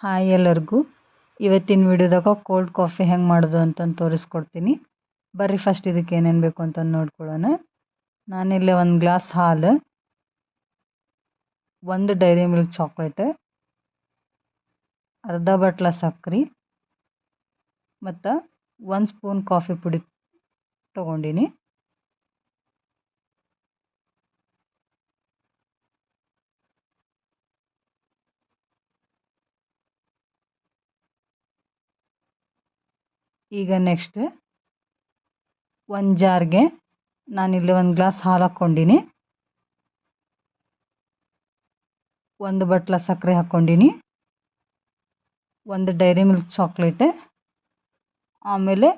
Hi ಎಲ್ಲರಿಗೂ. ಇವತ್ತಿನ ವಿಡಿಯೋದಾಗ cold coffee ಹೆಂಗೆ ಮಾಡೋದು ಅಂತಂದು ತೋರಿಸ್ಕೊಡ್ತೀನಿ. ಬರ್ರಿ ಫಸ್ಟ್ ಇದಕ್ಕೆ ಏನೇನು ಬೇಕು ಅಂತ ನೋಡ್ಕೊಳ್ಳೋಣ. ನಾನಿಲ್ಲಿ ಒಂದು ಗ್ಲಾಸ್ ಹಾಲು, ಒಂದು ಡೈರಿ ಮಿಲ್ಕ್ ಚಾಕ್ಲೇಟ್, ಅರ್ಧ ಬಟ್ಲ ಸಕ್ಕರೆ ಮತ್ತು 1 ಸ್ಪೂನ್ ಕಾಫಿ ಪುಡಿ ತೊಗೊಂಡಿನಿ. ಈಗ ನೆಕ್ಸ್ಟ್ ಒಂದು ಜಾರ್ಗೆ ನಾನಿಲ್ಲಿ ಒಂದು ಗ್ಲಾಸ್ ಹಾಲು ಹಾಕ್ಕೊಂಡಿನಿ, ಒಂದು ಬಟ್ಲ ಸಕ್ಕರೆ ಹಾಕ್ಕೊಂಡಿನಿ, ಒಂದು ಡೈರಿ ಮಿಲ್ಕ್ ಚಾಕ್ಲೇಟ್, ಆಮೇಲೆ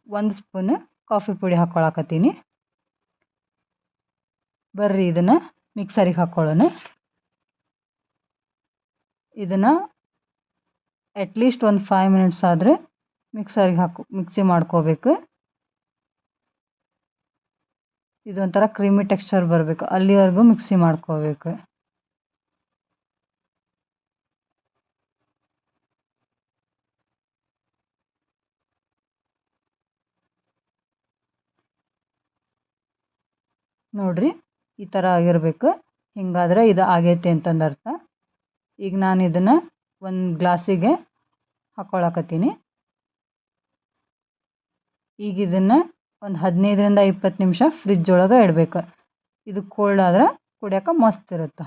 1 ಸ್ಪೂನ್ ಕಾಫಿ ಪುಡಿ ಹಾಕ್ಕೊಳಕತ್ತೀನಿ. ಬರ್ರಿ ಇದನ್ನು ಮಿಕ್ಸರಿಗೆ ಹಾಕ್ಕೊಳ್ಳೋಣ. ಇದನ್ನು ಅಟ್ಲೀಸ್ಟ್ ಒಂದು 5 ಮಿನಿಟ್ಸ್ ಆದರೆ ಮಿಕ್ಸರಿಗೆ ಮಿಕ್ಸಿ ಮಾಡ್ಕೋಬೇಕು. ಇದೊಂಥರ ಕ್ರೀಮಿ ಟೆಕ್ಸ್ಚರ್ ಬರಬೇಕು, ಅಲ್ಲಿವರೆಗೂ ಮಿಕ್ಸಿ ಮಾಡ್ಕೋಬೇಕು. ನೋಡ್ರಿ ಈ ಥರ ಆಗಿರಬೇಕು. ಹಿಂಗಾದ್ರೆ ಇದು ಆಗೈತೆ ಅಂತಂದು ಅರ್ಥ. ಈಗ ನಾನು ಇದನ್ನು ಒಂದು ಗ್ಲಾಸಿಗೆ ಹಾಕ್ಕೊಳಕತ್ತೀನಿ. ಈಗ ಇದನ್ನು ಒಂದು 15ರಿಂದ 20 ನಿಮಿಷ ಫ್ರಿಜ್ ಒಳಗೆ ಇಡಬೇಕು. ಇದು ಕೋಲ್ಡ್ ಆದ್ರೆ ಕುಡಿಯೋಕೆ ಮಸ್ತ್ ಇರುತ್ತೆ.